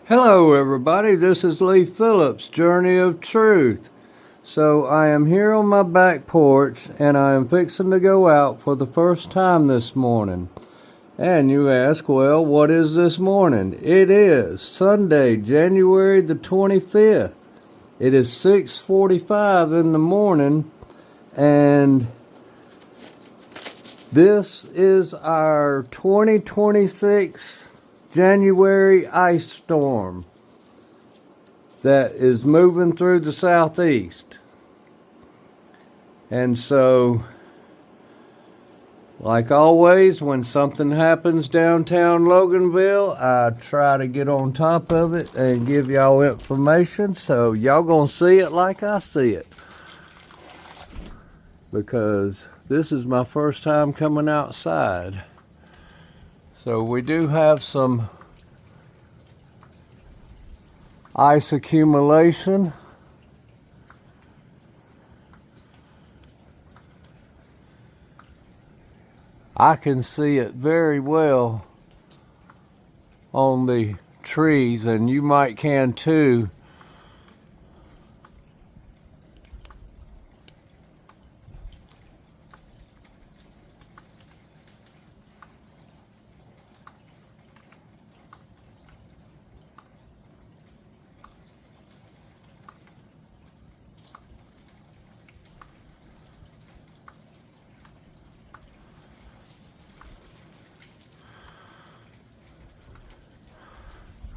Hello everybody, this is Lee Phillips, Journey of Truth. So I am here on my back porch and I am fixing to go out for the first time this morning. And you ask, well, what is this morning? It is Sunday, January the 25th. It is 6:45 in the morning and this is our 2026 January ice storm that is moving through the southeast. And so, like always, when something happens downtown Loganville, I try to get on top of it and give y'all information, so y'all gonna see it like I see it. Because this is my first time coming outside. So we do have some ice accumulation. I can see it very well on the trees, and you might can too.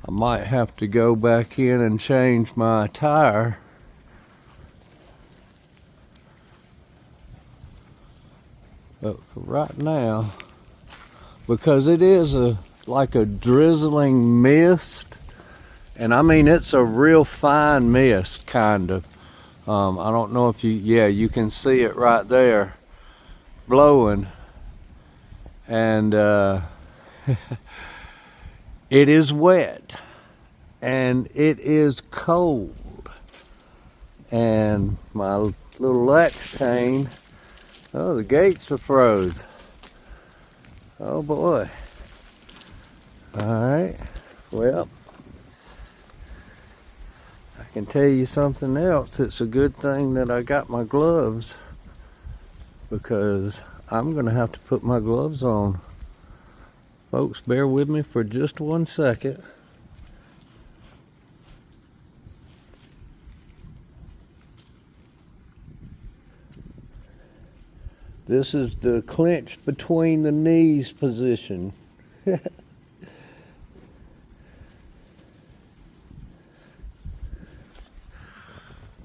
I might have to go back in and change my tire. But for right now, because it is like a drizzling mist, and I mean it's a real fine mist, kind of. I don't know if you can see it right there blowing, and it is wet and it is cold, and my little latch chain, oh, the gates are froze. Oh boy. Alright, well, I can tell you something else. It's a good thing that I got my gloves, because I'm gonna have to put my gloves on. Folks, bear with me for just 1 second. This is the clenched between the knees position.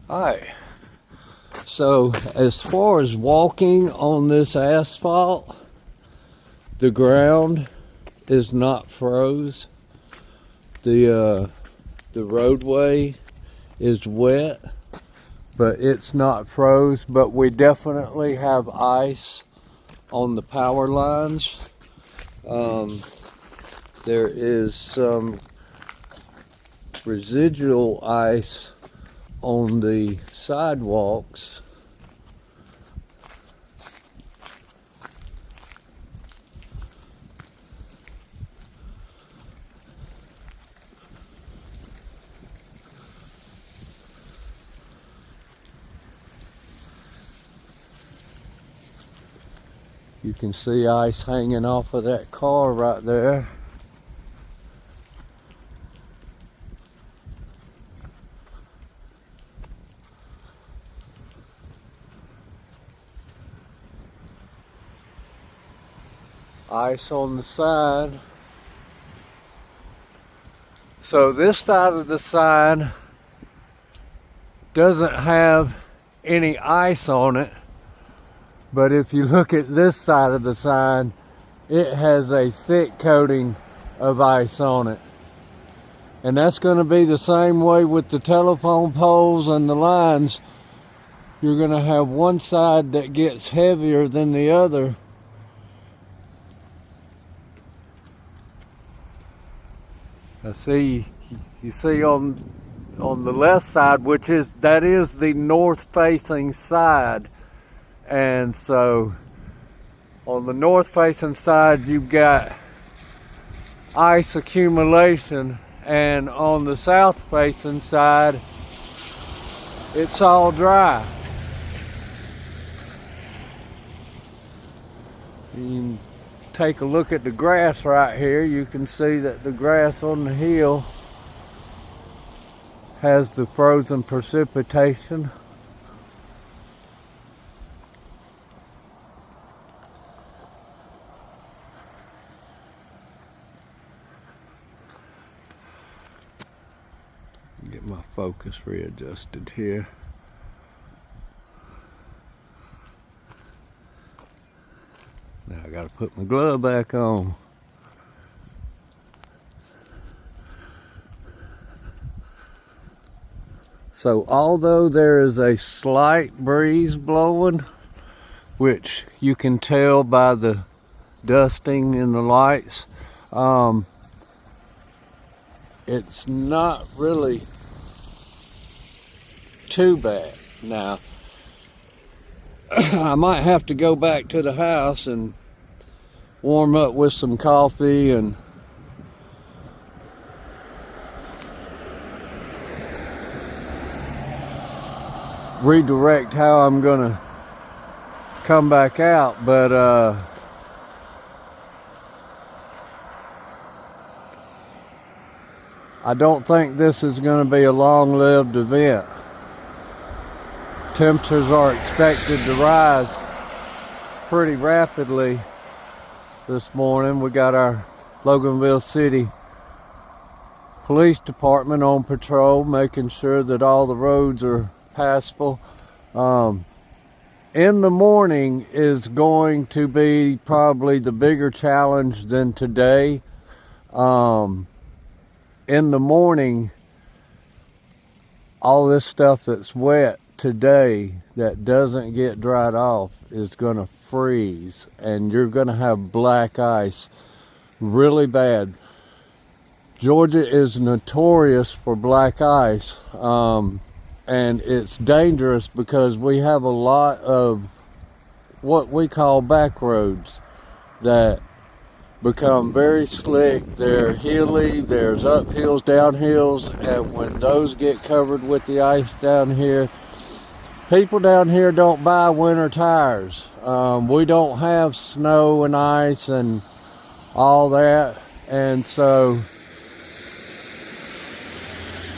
Alright, so as far as walking on this asphalt, the ground is not froze. The roadway is wet, but it's not froze. But we definitely have ice on the power lines. There is some residual ice on the sidewalks. You can see ice hanging off of that car right there. Ice on the side. So this side of the sign doesn't have any ice on it. But if you look at this side of the sign, it has a thick coating of ice on it. And that's going to be the same way with the telephone poles and the lines. You're going to have one side that gets heavier than the other. I see, you see on the left side, that is the north facing side. And so on the north facing side, you've got ice accumulation, and on the south facing side it's all dry. You can take a look at the grass right here. You can see that the grass on the hill has the frozen precipitation. Get my focus readjusted here. Now I gotta put my glove back on. So although there is a slight breeze blowing, which you can tell by the dusting in the lights, it's not really too bad. Now, I might have to go back to the house and warm up with some coffee and redirect how I'm gonna come back out, but I don't think this is going to be a long-lived event. Temperatures are expected to rise pretty rapidly this morning. We got our Loganville City Police Department on patrol, making sure that all the roads are passable. In the morning is going to be probably the bigger challenge than today. In the morning, all this stuff that's wet today that doesn't get dried off is going to freeze, and you're going to have black ice really bad. Georgia is notorious for black ice, and it's dangerous because we have a lot of what we call back roads that become very slick. They're hilly, there's uphills, downhills, and when those get covered with the ice down here, people down here don't buy winter tires. We don't have snow and ice and all that, and so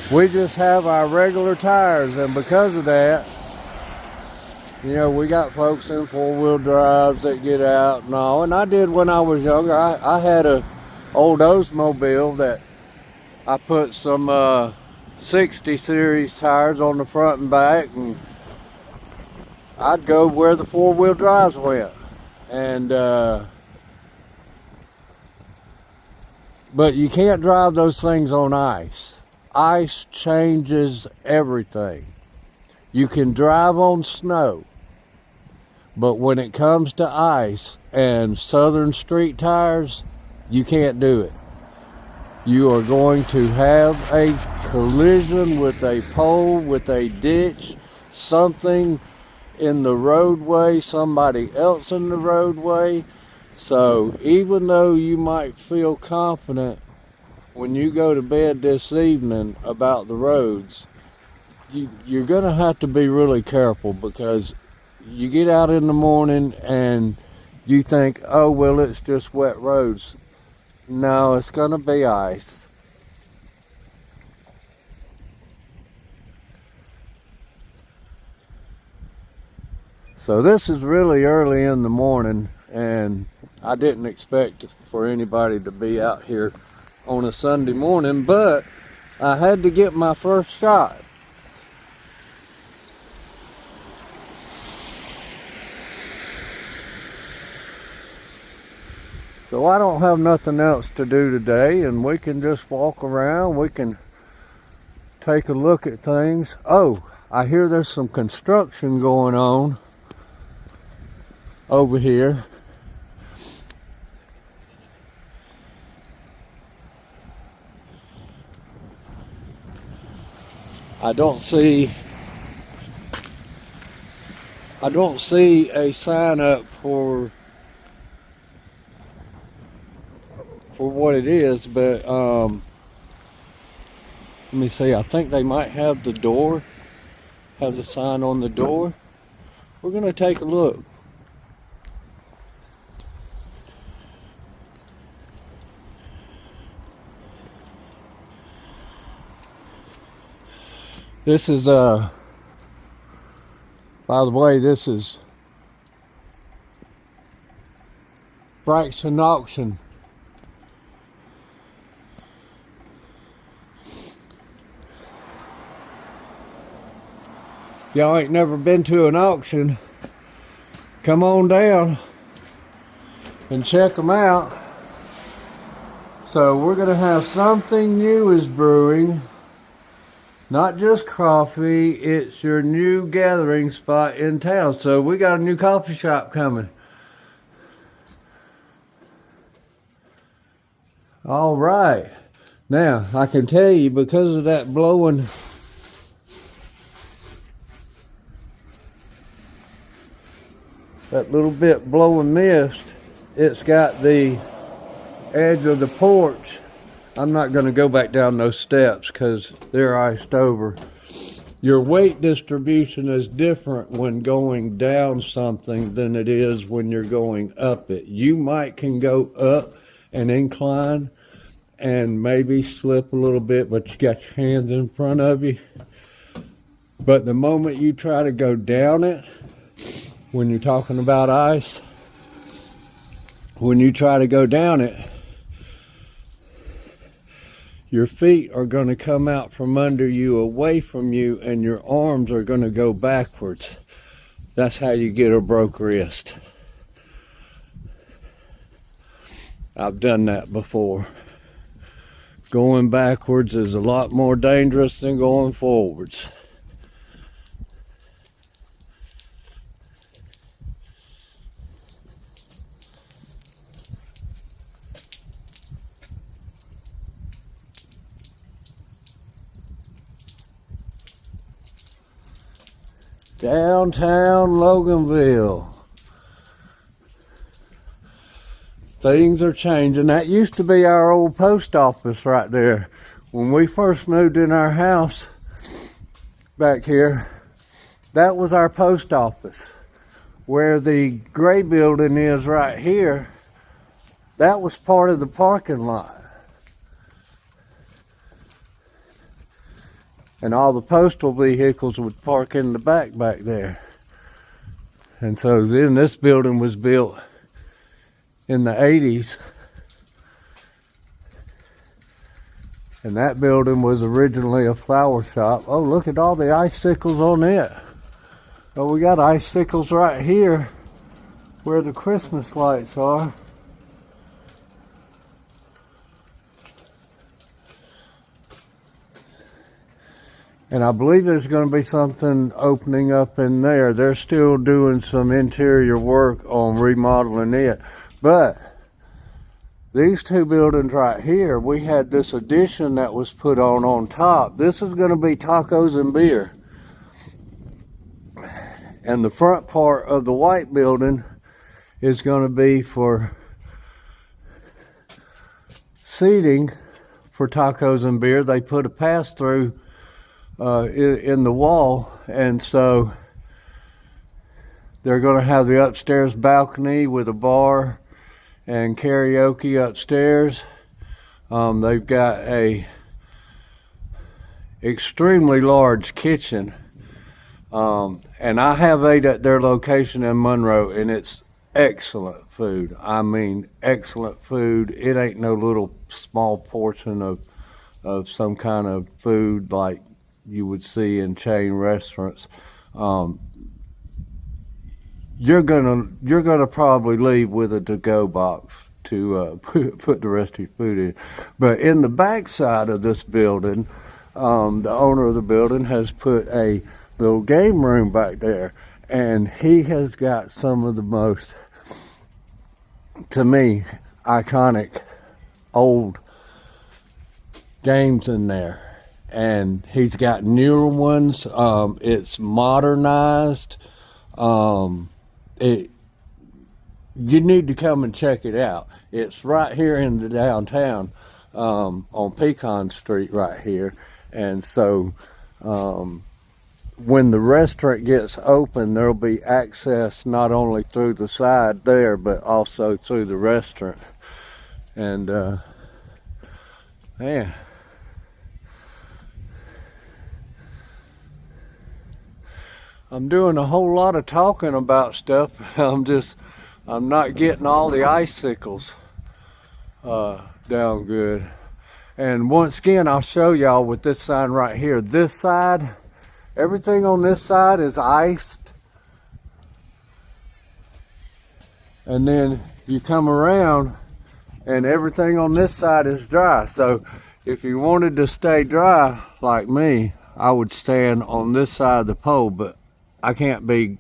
we just have our regular tires. And because of that, you know, we got folks in four-wheel drives that get out and all. And I did when I was younger. I had a old Oldsmobile that I put some 60 series tires on the front and back, and I'd go where the four-wheel drives went. And but you can't drive those things on ice. Ice changes everything. You can drive on snow, but when it comes to ice and southern street tires, you can't do it. You are going to have a collision with a pole, with a ditch, something in the roadway, somebody else in the roadway. So even though you might feel confident when you go to bed this evening about the roads, you're going to have to be really careful, because you get out in the morning and you think, oh, well, it's just wet roads. No, it's going to be ice. So this is really early in the morning, and I didn't expect for anybody to be out here on a Sunday morning, but I had to get my first shot. So I don't have nothing else to do today, and we can just walk around. We can take a look at things. Oh, I hear there's some construction going on over here. I don't see a sign up for what it is, but Let me see, I think they might have the door, have the sign on the door. We're gonna take a look. This is, by the way, this is Braxton Auction. If y'all ain't never been to an auction, come on down and check them out. So we're gonna have something new is brewing. Not just coffee, it's your new gathering spot in town. So we got a new coffee shop coming. All right. Now, I can tell you, because of that blowing, that little bit blowing mist, it's got the edge of the porch. I'm not going to go back down those steps because they're iced over. Your weight distribution is different when going down something than it is when you're going up it. You can go up an incline and maybe slip a little bit, but you got your hands in front of you. But the moment you try to go down it, when you're talking about ice, when you try to go down it, your feet are going to come out from under you, away from you, and your arms are going to go backwards. That's how you get a broke wrist. I've done that before. Going backwards is a lot more dangerous than going forwards. Downtown Loganville. Things are changing. That used to be our old post office right there. When we first moved in our house back here, that was our post office. Where the gray building is right here, that was part of the parking lot. And all the postal vehicles would park in the back there. And so then this building was built in the 80s. And that building was originally a flower shop. Oh, look at all the icicles on it. Oh, we got icicles right here where the Christmas lights are. And I believe there's going to be something opening up in there. They're still doing some interior work on remodeling it. But these two buildings right here, we had this addition that was put on top. This is going to be tacos and beer. And the front part of the white building is going to be for seating for tacos and beer. They put a pass-through in the wall, and so they're going to have the upstairs balcony with a bar and karaoke upstairs. They've got a extremely large kitchen, and I have ate at their location in Monroe, and it's excellent food. I mean, excellent food. It ain't no little small portion of some kind of food like you would see in chain restaurants. You're gonna probably leave with a to-go box to put the rest of your food in. But in the back side of this building, the owner of the building has put a little game room back there, and he has got some of the most, to me, iconic old games in there. And he's got newer ones. It's modernized. You need to come and check it out. It's right here in the downtown, on Pecan Street right here. And so when the restaurant gets open, there'll be access not only through the side there, but also through the restaurant. And man, I'm doing a whole lot of talking about stuff. I'm not getting all the icicles down good. And once again, I'll show y'all with this sign right here. This side, everything on this side is iced. And then you come around and everything on this side is dry. So if you wanted to stay dry like me, I would stand on this side of the pole, but I can't be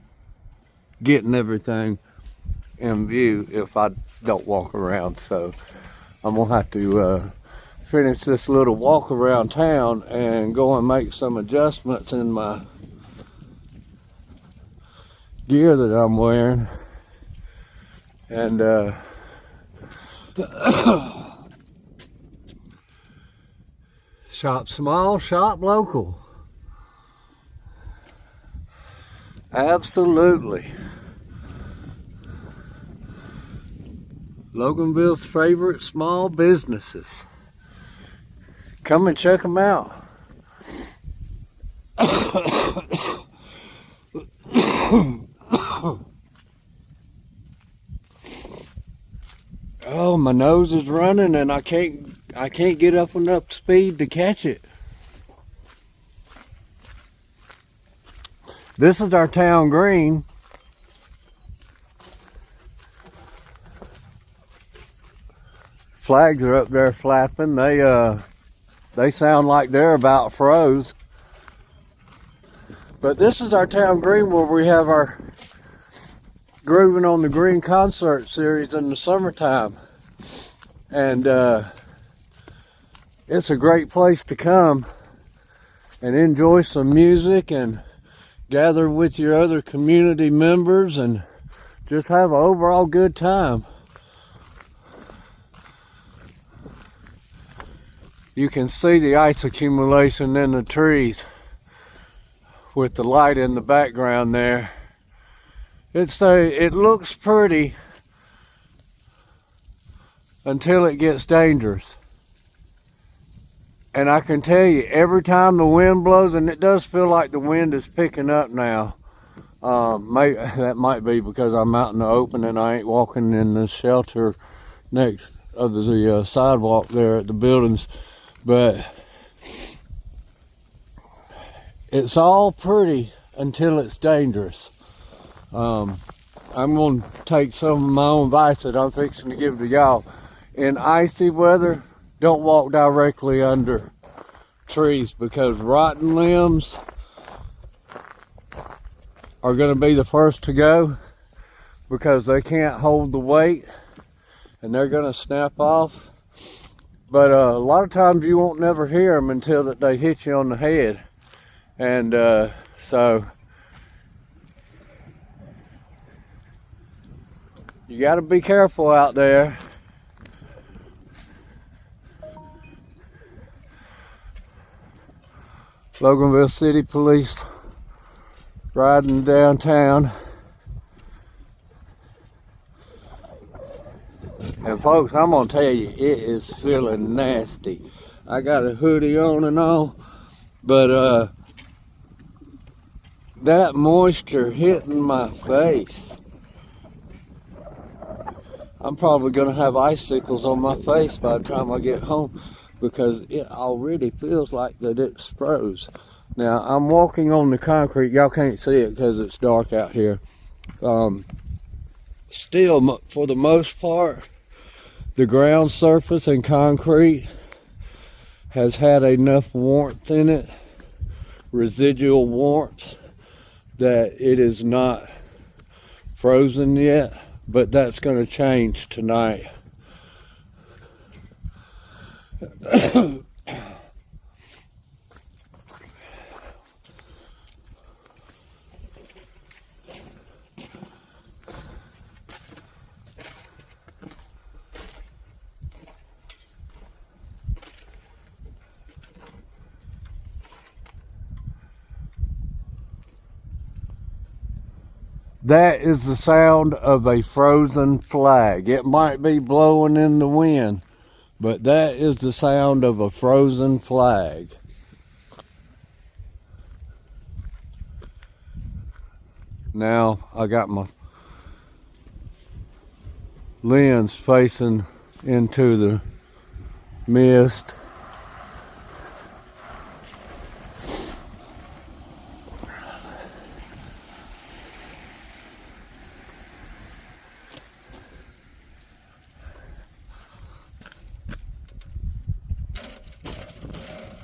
getting everything in view if I don't walk around. So I'm gonna have to finish this little walk around town and go and make some adjustments in my gear that I'm wearing. And shop small, shop local. Absolutely. Loganville's favorite small businesses. Come and check them out. Oh, my nose is running and I can't get up enough speed to catch it. This is our town green. Flags are up there flapping. They sound like they're about froze. But this is our town green where we have our Grooving on the Green concert series in the summertime. And it's a great place to come and enjoy some music and gather with your other community members and just have an overall good time. You can see the ice accumulation in the trees with the light in the background there. It looks pretty until it gets dangerous. And I can tell you, every time the wind blows, and it does feel like the wind is picking up now. That might be because I'm out in the open and I ain't walking in the shelter next of the sidewalk there at the buildings. But it's all pretty until it's dangerous. I'm going to take some of my own advice that I'm fixing to give to y'all. In icy weather, don't walk directly under trees because rotten limbs are going to be the first to go because they can't hold the weight and they're going to snap off. But a lot of times you won't never hear them until that they hit you on the head. And so you got to be careful out there. Loganville City Police riding downtown. And folks, I'm gonna tell you, it is feeling nasty. I got a hoodie on and all, but that moisture hitting my face. I'm probably gonna have icicles on my face by the time I get home because it already feels like that it's froze. Now I'm walking on the concrete. Y'all can't see it because it's dark out here. Still, for the most part, the ground surface and concrete has had enough warmth in it, residual warmth, that it is not frozen yet, but that's going to change tonight. That is the sound of a frozen flag. It might be blowing in the wind, but that is the sound of a frozen flag. Now I got my lens facing into the mist.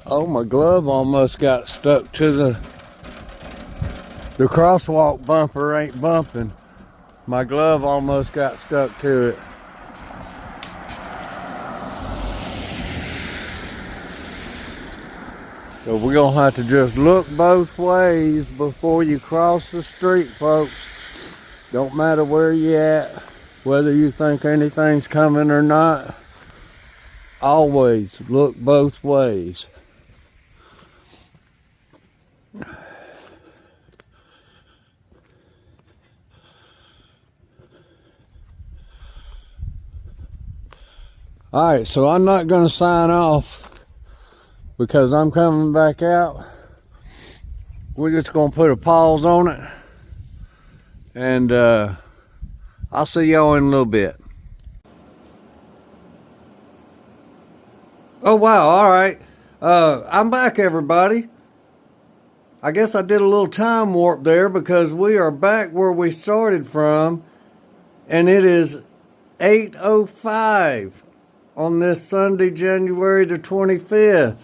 Oh, my glove almost got stuck to the crosswalk bumper ain't bumping. My glove almost got stuck to it. So we're gonna have to just look both ways before you cross the street, folks. Don't matter where you at, whether you think anything's coming or not. Always look both ways. All right, so I'm not gonna sign off because I'm coming back out. We're just gonna put a pause on it, and I'll see y'all in a little bit. Oh wow, all right. I'm back, everybody. I guess I did a little time warp there because we are back where we started from, and it is 8:05 on this Sunday, January the 25th.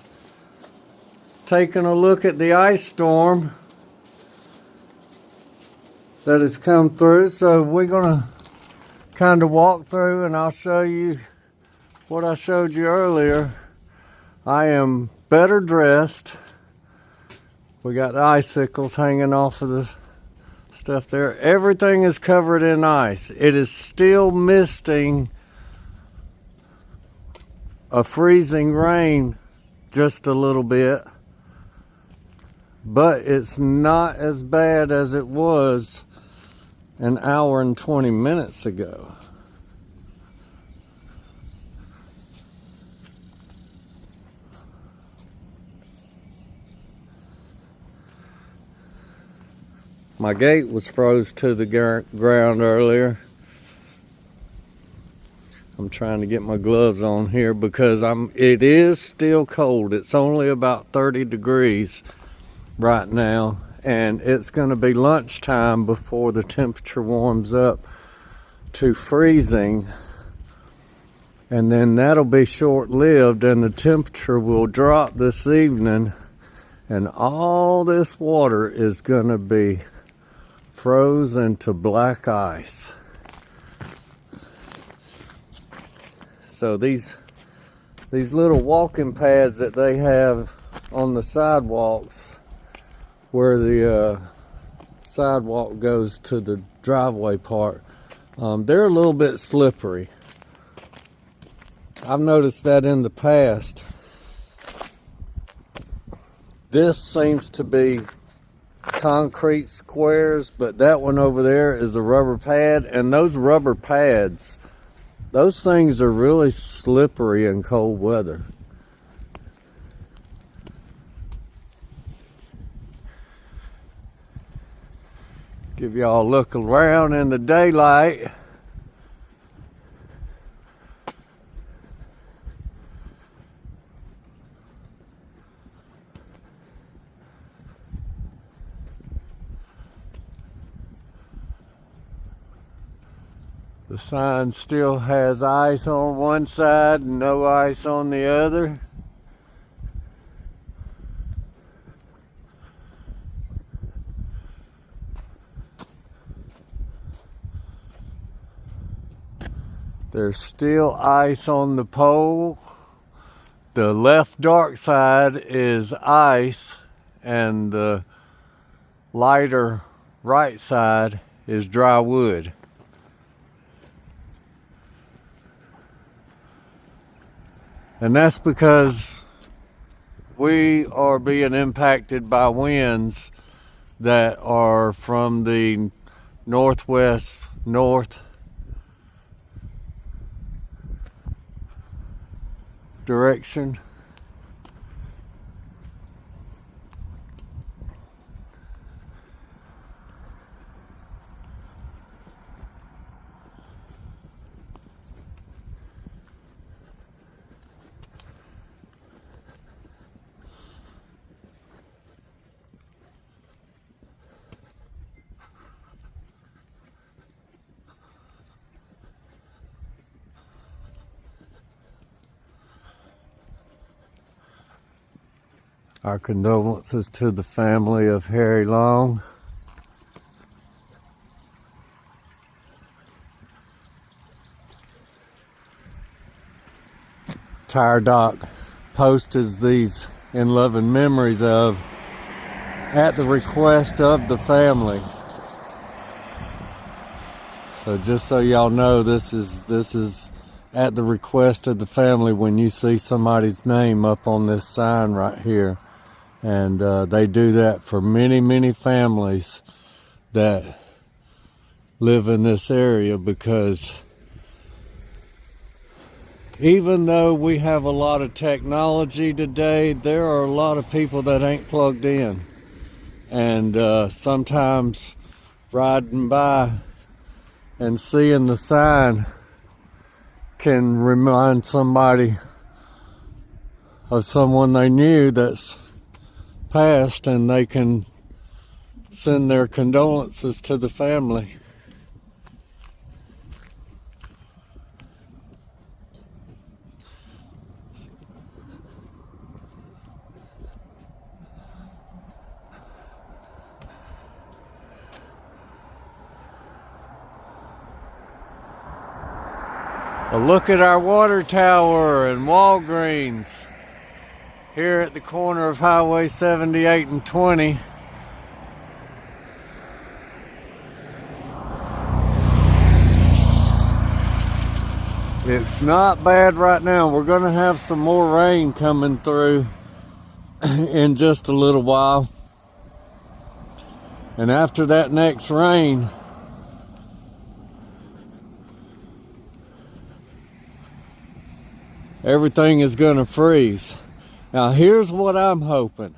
Taking a look at the ice storm that has come through. So we're gonna kind of walk through and I'll show you what I showed you earlier. I am better dressed. We got the icicles hanging off of the stuff there. Everything is covered in ice. It is still misting a freezing rain just a little bit, but it's not as bad as it was an hour and 20 minutes ago. My gate was froze to the ground earlier. I'm trying to get my gloves on here because it is still cold. It's only about 30 degrees right now, and it's going to be lunchtime before the temperature warms up to freezing, and then that'll be short-lived, and the temperature will drop this evening, and all this water is going to be frozen to black ice. So these little walking pads that they have on the sidewalks where the sidewalk goes to the driveway part, they're a little bit slippery. I've noticed that in the past. This seems to be concrete squares, but that one over there is a rubber pad, and those rubber pads, those things are really slippery in cold weather. Give y'all a look around in the daylight. The sign still has ice on one side and no ice on the other. There's still ice on the pole. The left dark side is ice, and the lighter right side is dry wood. And that's because we are being impacted by winds that are from the northwest north direction. Our condolences to the family of Harry Long. Tire Doc posted these in loving memories of at the request of the family. So just so y'all know, this is at the request of the family when you see somebody's name up on this sign right here. And they do that for many, many families that live in this area, because even though we have a lot of technology today, there are a lot of people that ain't plugged in. And sometimes riding by and seeing the sign can remind somebody of someone they knew that's passed, and they can send their condolences to the family. A look at our water tower and Walgreens here at the corner of Highway 78 and 20. It's not bad right now. We're going to have some more rain coming through in just a little while. And after that next rain, everything is going to freeze. Now, here's what I'm hoping.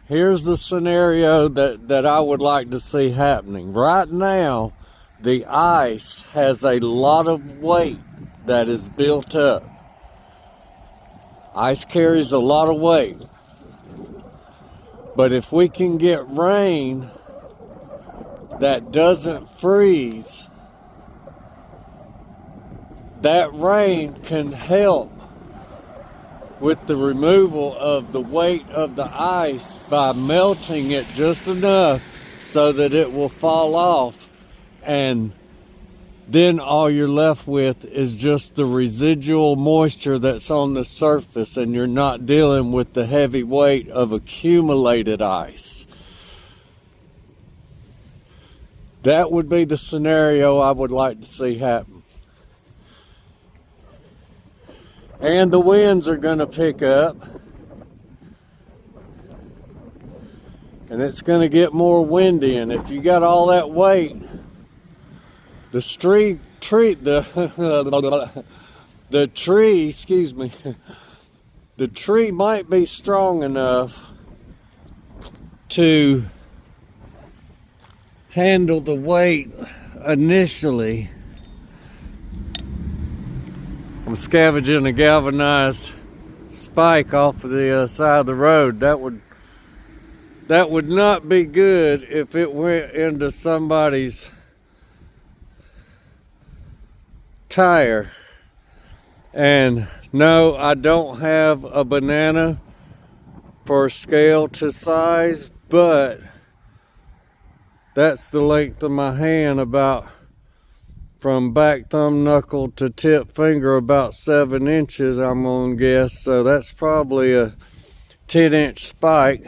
Here's the scenario that I would like to see happening. Right now, the ice has a lot of weight that is built up. Ice carries a lot of weight. But if we can get rain that doesn't freeze, that rain can help with the removal of the weight of the ice by melting it just enough so that it will fall off, and then all you're left with is just the residual moisture that's on the surface, and you're not dealing with the heavy weight of accumulated ice. That would be the scenario I would like to see happen. And the winds are going to pick up. And it's going to get more windy. And if you got all that weight, the tree, the tree might be strong enough to handle the weight initially. I'm scavenging a galvanized spike off of the side of the road. That would not be good if it went into somebody's tire. And no, I don't have a banana for scale to size, but that's the length of my hand, about from back thumb knuckle to tip finger, about 7 inches, I'm gonna guess. So that's probably a 10-inch spike.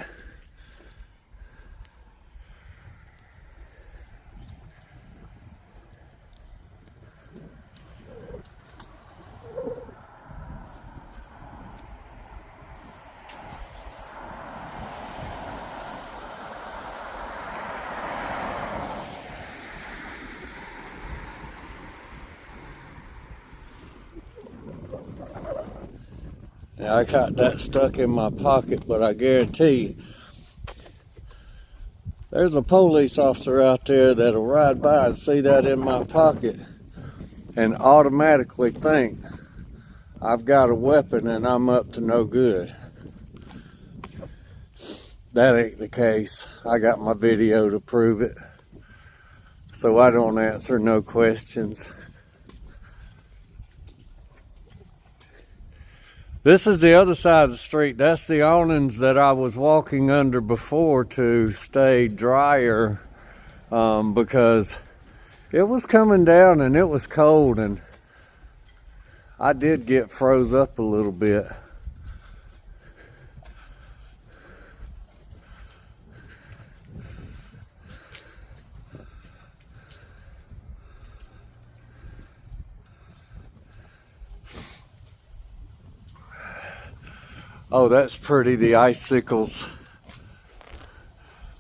Now, I got that stuck in my pocket, but I guarantee there's a police officer out there that'll ride by and see that in my pocket and automatically think I've got a weapon and I'm up to no good. That ain't the case. I got my video to prove it. So I don't answer no questions. This is the other side of the street. That's the awnings that I was walking under before to stay drier, because it was coming down and it was cold, and I did get froze up a little bit. Oh, that's pretty, the icicles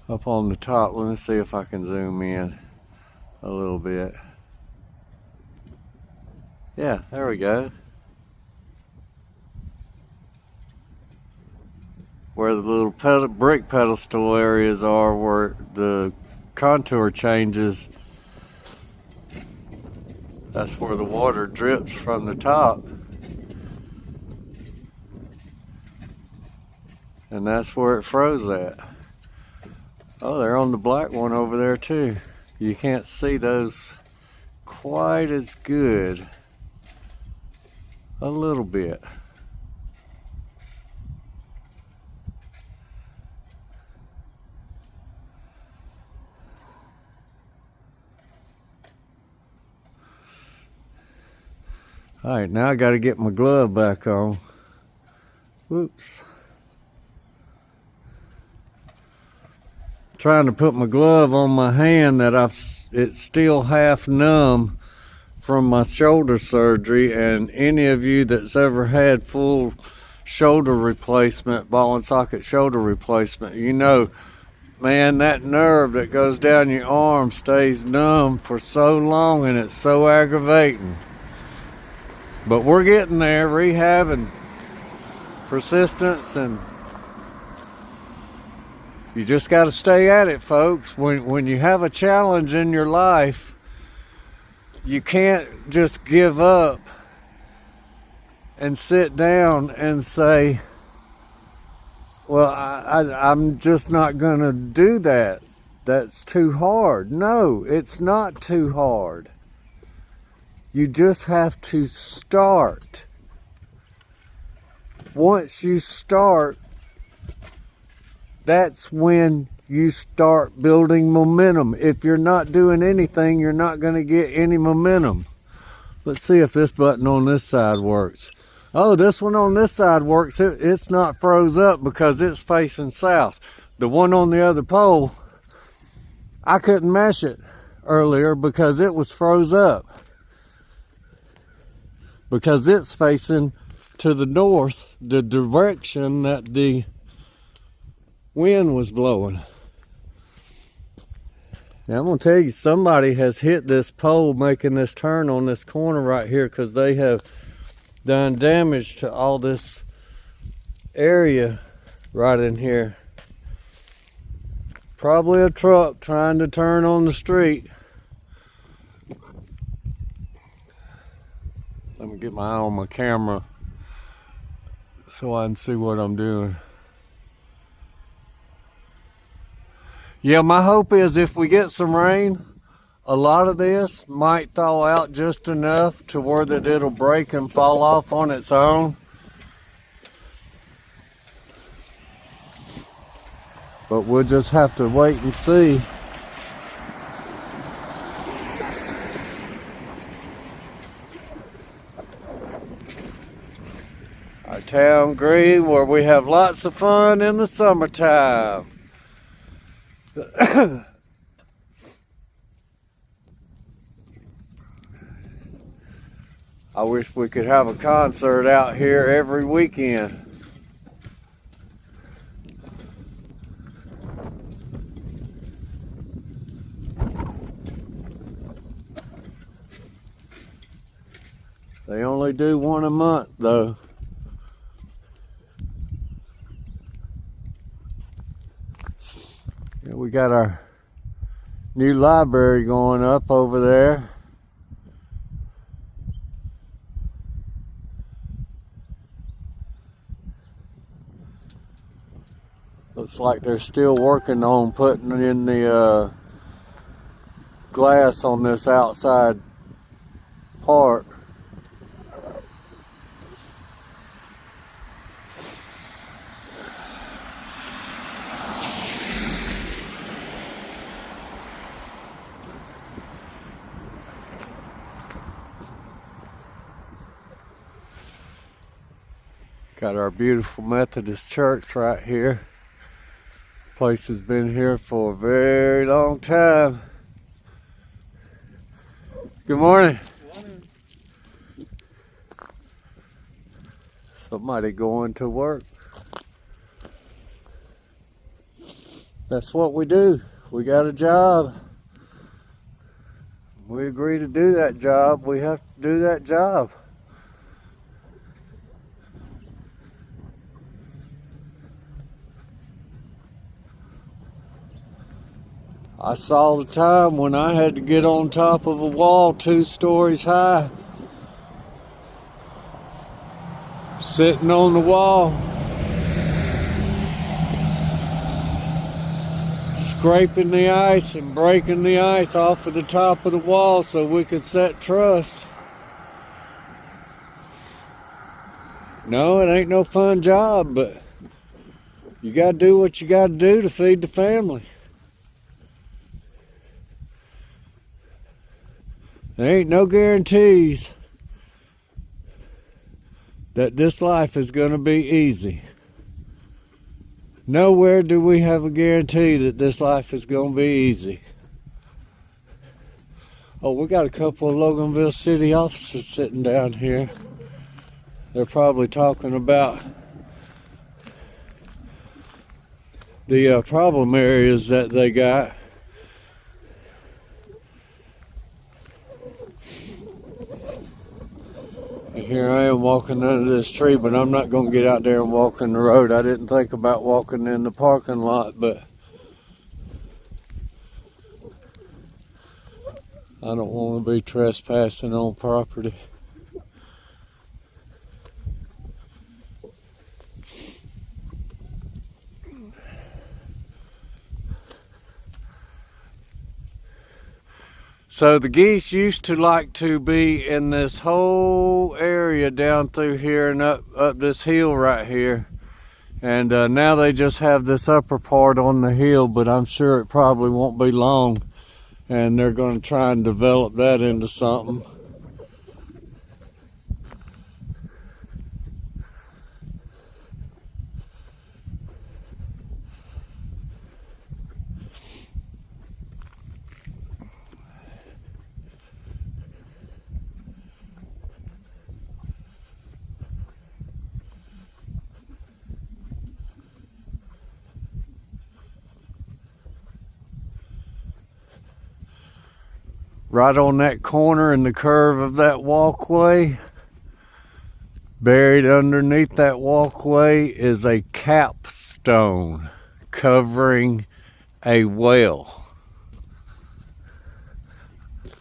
up on the top. Let me see if I can zoom in a little bit. Yeah, there we go. Where the little brick pedestal areas are, where the contour changes, that's where the water drips from the top. And that's where it froze at. Oh, they're on the black one over there too. You can't see those quite as good. A little bit. All right, now I got to get my glove back on. Whoops. Trying to put my glove on my hand that it's still half numb from my shoulder surgery, and any of you that's ever had full shoulder replacement, ball and socket shoulder replacement, you know, man, that nerve that goes down your arm stays numb for so long, and it's so aggravating. But we're getting there, rehab and persistence, and you just got to stay at it, folks. When you have a challenge in your life, you can't just give up and sit down and say, well, I'm just not going to do that. That's too hard. No, it's not too hard. You just have to start. Once you start, that's when you start building momentum. If you're not doing anything, you're not going to get any momentum. Let's see if this button on this side works. Oh, this one on this side works. It's not froze up because it's facing south. The one on the other pole, I couldn't mash it earlier because it was froze up. Because it's facing to the north, the direction that the wind was blowing. Now I'm going to tell you, somebody has hit this pole making this turn on this corner right here, because they have done damage to all this area right in here. Probably a truck trying to turn on the street. Let me get my eye on my camera so I can see what I'm doing. Yeah, my hope is if we get some rain, a lot of this might thaw out just enough to where that it'll break and fall off on its own. But we'll just have to wait and see. Our town green, where we have lots of fun in the summertime. I wish we could have a concert out here every weekend. They only do one a month though. Yeah, we got our new library going up over there. Looks like they're still working on putting in the glass on this outside part. Got our beautiful Methodist church right here. Place has been here for a very long time. Good morning. Good morning. Somebody going to work. That's what we do. We got a job. We agree to do that job. We have to do that job. I saw the time when I had to get on top of a wall 2 stories high, sitting on the wall, scraping the ice and breaking the ice off of the top of the wall so we could set truss. No, it ain't no fun job, but you gotta do what you gotta do to feed the family. There ain't no guarantees that this life is gonna be easy. Nowhere do we have a guarantee that this life is gonna be easy. Oh, we got a couple of Loganville city officers sitting down here. They're probably talking about the problem areas that they got. And here I am walking under this tree, but I'm not going to get out there and walk in the road. I didn't think about walking in the parking lot, but I don't want to be trespassing on property. So the geese used to like to be in this whole area down through here and up this hill right here. And now they just have this upper part on the hill, but I'm sure it probably won't be long. And they're going to try and develop that into something. Right on that corner in the curve of that walkway, buried underneath that walkway, is a capstone covering a well.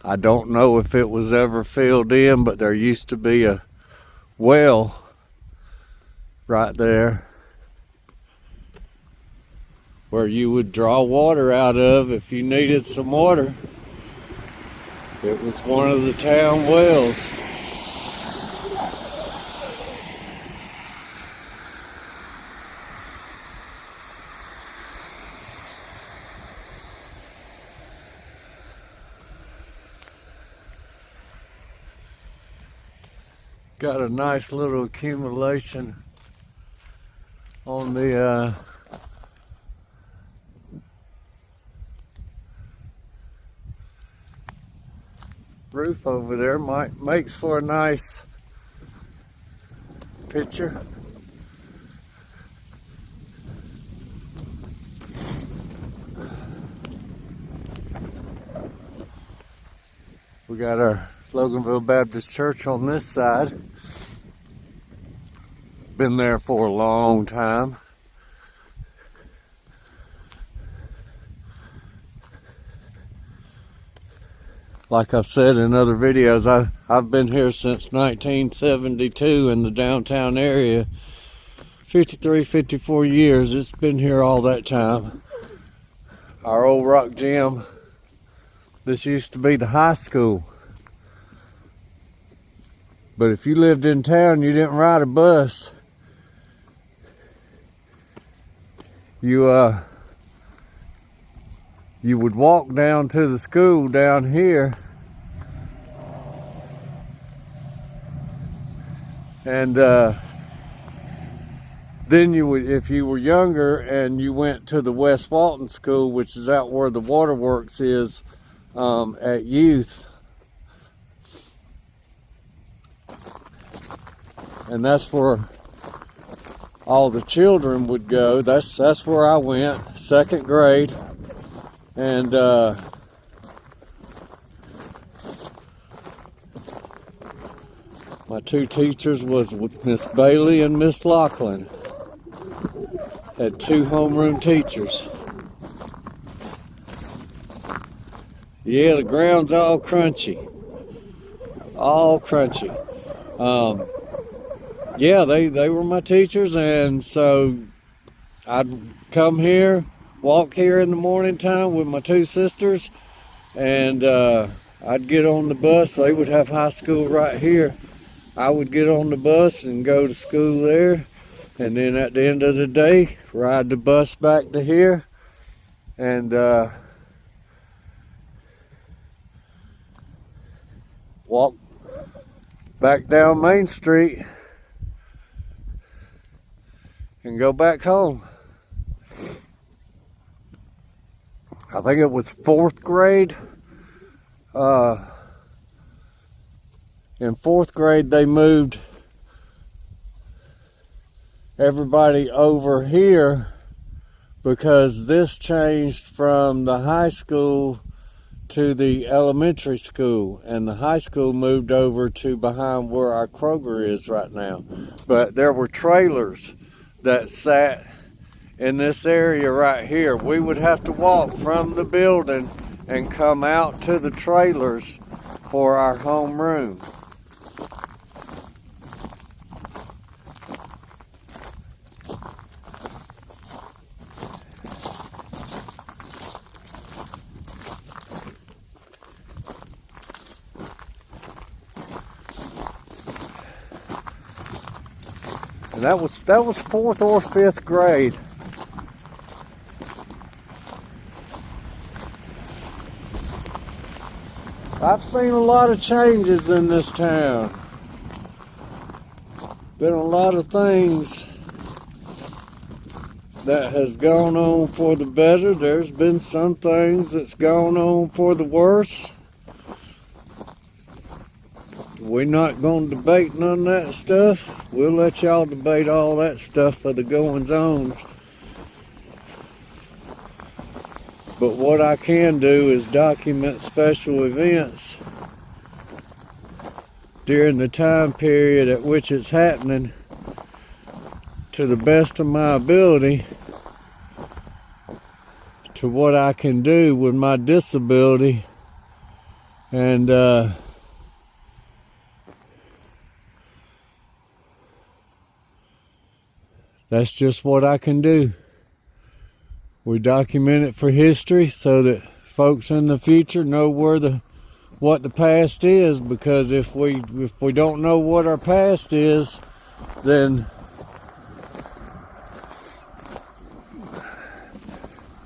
I don't know if it was ever filled in, but there used to be a well right there where you would draw water out of if you needed some water. It was one of the town wells. Got a nice little accumulation on the roof over there. Makes for a nice picture. We got our Loganville Baptist Church on this side. Been there for a long time. like I've said in other videos, I've been here since 1972 in the downtown area. 53, 54 years. It's been here all that time. Our old rock gym. This used to be the high school. But if you lived in town, you didn't ride a bus. You would walk down to the school down here, and then you would, if you were younger and you went to the West Walton School, which is out where the waterworks is, at Youth, and that's where all the children would go. That's where I went, 2nd grade, and my two teachers was with Miss Bailey and Miss Lachlan. Had 2 homeroom teachers. Yeah, the ground's all crunchy. All crunchy. Yeah, they were my teachers, and so I'd come here, walk here in the morning time with my 2 sisters, and I'd get on the bus. They would have high school right here. I would get on the bus and go to school there, and then at the end of the day, ride the bus back to here, and walk back down Main Street and go back home. I think it was 4th grade. In 4th grade, they moved everybody over here because this changed from the high school to the elementary school, and the high school moved over to behind where our Kroger is right now. But there were trailers that sat in this area right here. We would have to walk from the building and come out to the trailers for our homeroom. And that was 4th or 5th grade. I've seen a lot of changes in this town. Been a lot of things that has gone on for the better. There's been some things that's gone on for the worse. We're not going to debate none of that stuff. We'll let y'all debate all that stuff for the goings-ons. But what I can do is document special events during the time period at which it's happening to the best of my ability, to what I can do with my disability, and that's just what I can do. We document it for history so that folks in the future know what the past is, because if we don't know what our past is, then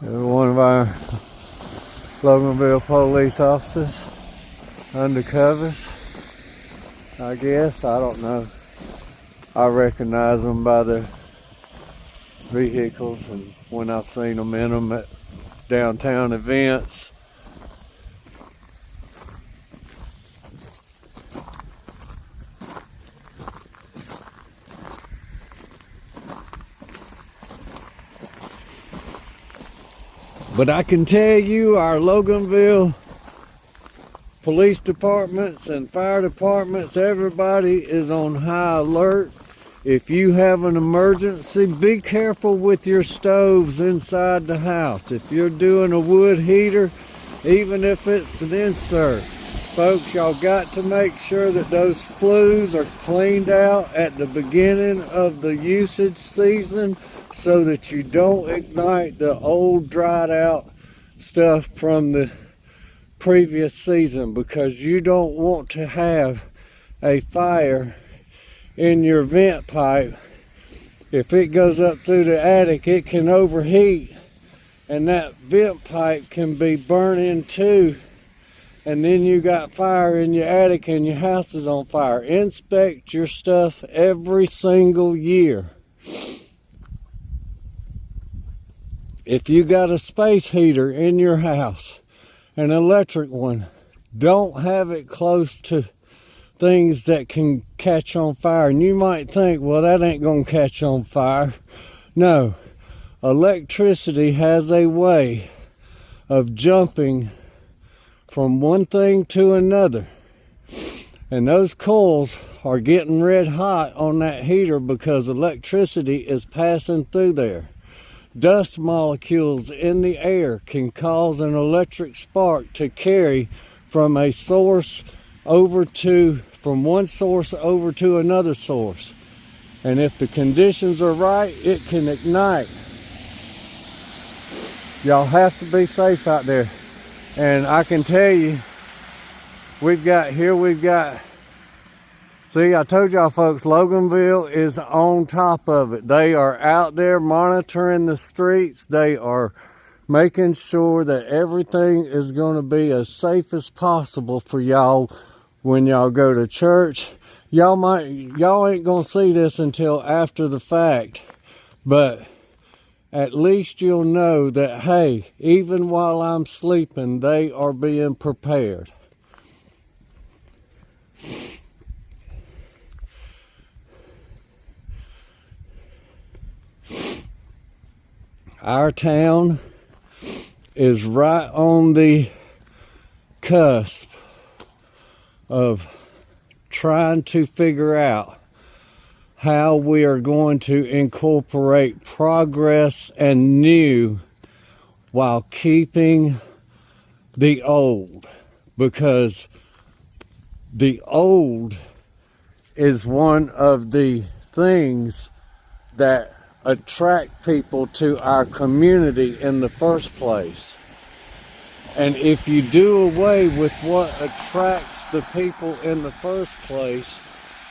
one of our Loganville police officers, undercovers, I guess, I don't know. I recognize them by their vehicles, and when I've seen them in them at downtown events. But I can tell you, our Loganville police departments and fire departments, everybody is on high alert. If you have an emergency, be careful with your stoves inside the house. If you're doing a wood heater, even if it's an insert, Folks, y'all got to make sure that those flues are cleaned out at the beginning of the usage season so that you don't ignite the old dried out stuff from the previous season, because you don't want to have a fire in your vent pipe. If it goes up through the attic, it can overheat and that vent pipe can be burning too. And then you got fire in your attic and your house is on fire. Inspect your stuff every single year. If you got a space heater in your house, an electric one, don't have it close to things that can catch on fire. And you might think, well, that ain't gonna catch on fire. No, electricity has a way of jumping from one thing to another, and those coils are getting red hot on that heater because electricity is passing through there. Dust molecules in the air can cause an electric spark to carry from a source from one source over to another source, and if the conditions are right, it can ignite. Y'all have to be safe out there. And I can tell you, we've got, see, I told y'all folks, Loganville is on top of it. They are out there monitoring the streets. They are making sure that everything is going to be as safe as possible for y'all when y'all go to church. Y'all ain't going to see this until after the fact, but at least you'll know that, hey, even while I'm sleeping, they are being prepared. Our town is right on the cusp of trying to figure out how we are going to incorporate progress and new while keeping the old, because the old is one of the things that attract people to our community in the first place. And if you do away with what attracts the people in the first place,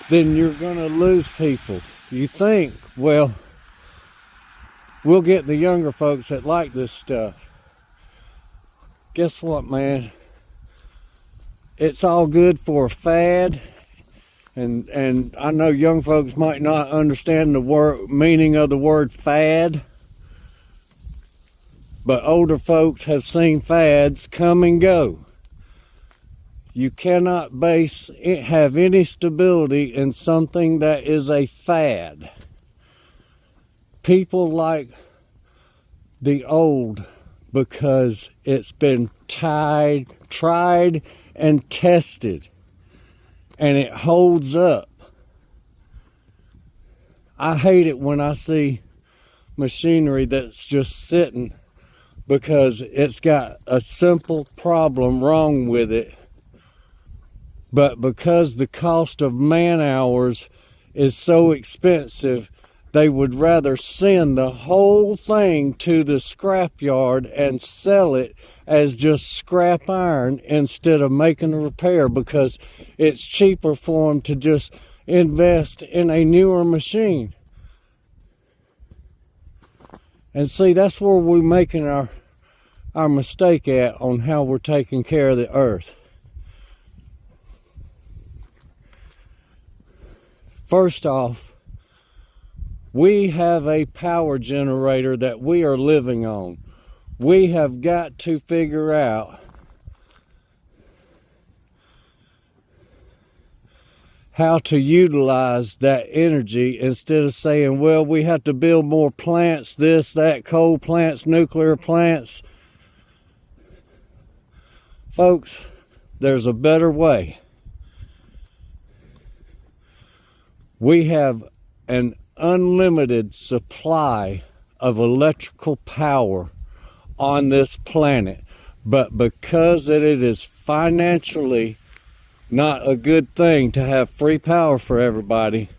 then you're going to lose people. You think, well, we'll get the younger folks that like this stuff. Guess what, man? It's all good for a fad. And I know young folks might not understand the meaning of the word fad, but older folks have seen fads come and go. You cannot have any stability in something that is a fad. People like the old because it's been tried and tested, and it holds up. I hate it when I see machinery that's just sitting because it's got a simple problem wrong with it. But because the cost of man hours is so expensive, they would rather send the whole thing to the scrap yard and sell it as just scrap iron instead of making a repair, because it's cheaper for them to just invest in a newer machine. And see, that's where we're making our mistake at on how we're taking care of the earth. First off, we have a power generator that we are living on. We have got to figure out how to utilize that energy instead of saying, well, we have to build more plants, this, that, coal plants, nuclear plants. Folks, there's a better way. We have an unlimited supply of electrical power on this planet, but because it is financially not a good thing to have free power for everybody.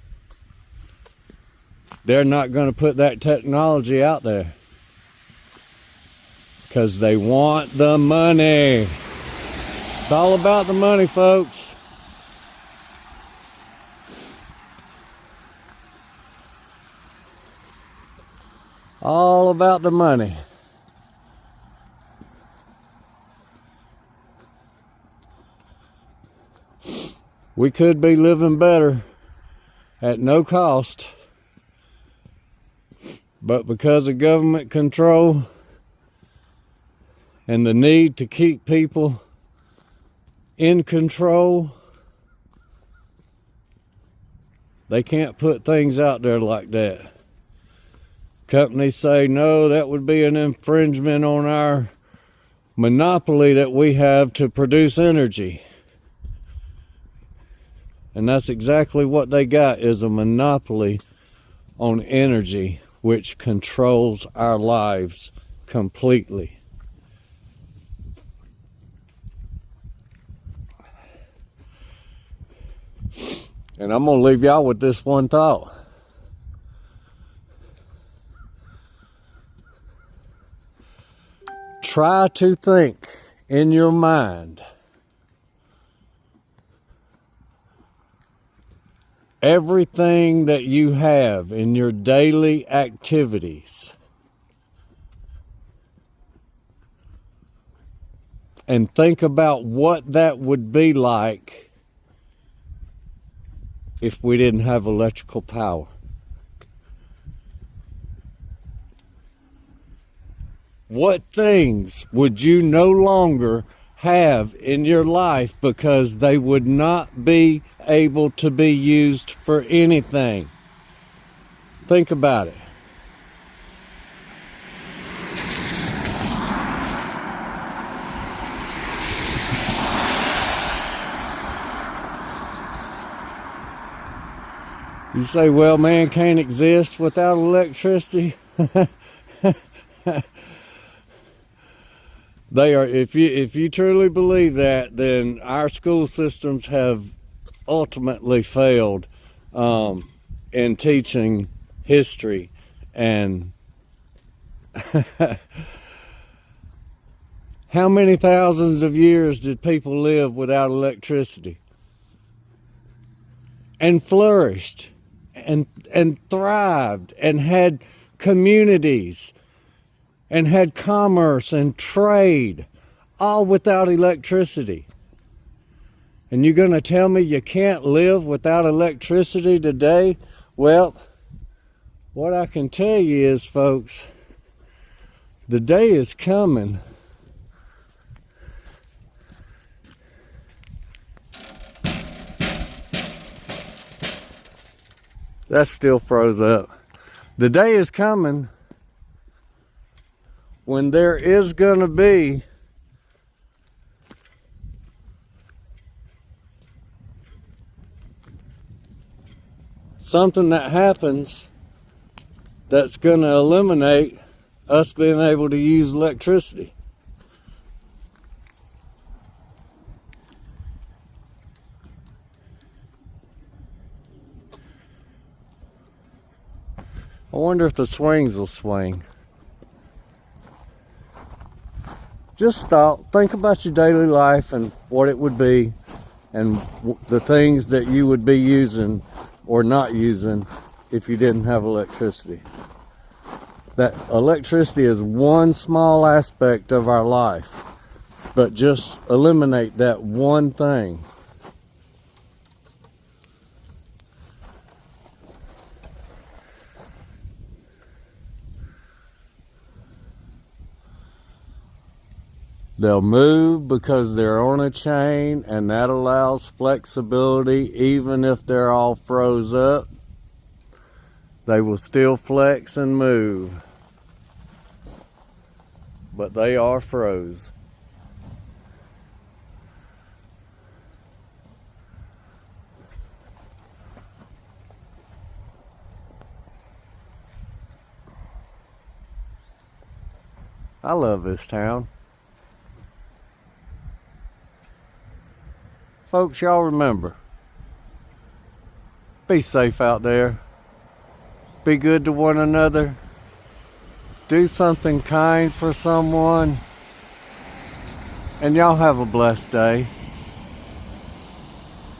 They're not going to put that technology out there because they want the money. It's all about the money, folks. All about the money. We could be living better at no cost, but because of government control and the need to keep people in control, they can't put things out there like that. Companies say, no, that would be an infringement on our monopoly that we have to produce energy. And that's exactly what they got, is a monopoly on energy, which controls our lives completely. And I'm going to leave y'all with this one thought. Try to think in your mind everything that you have in your daily activities, and think about what that would be like if we didn't have electrical power. What things would you no longer have in your life because they would not be able to be used for anything? Think about it. You say, well, man can't exist without electricity. They are. If you truly believe that, then our school systems have ultimately failed in teaching history. And how many thousands of years did people live without electricity and flourished and thrived and had communities and had commerce and trade, all without electricity? And you're going to tell me you can't live without electricity today? Well, what I can tell you is, folks, the day is coming that still froze up. The day is coming when there is going to be something that happens that's going to eliminate us being able to use electricity. I wonder if the swings will swing. Just think about your daily life and what it would be, and the things that you would be using or not using if you didn't have electricity. That electricity is one small aspect of our life, but just eliminate that one thing. They'll move because they're on a chain, and that allows flexibility. Even if they're all froze up, they will still flex and move. But they are froze. I love this town. Folks, y'all remember, be safe out there. Be good to one another. Do something kind for someone. And y'all have a blessed day.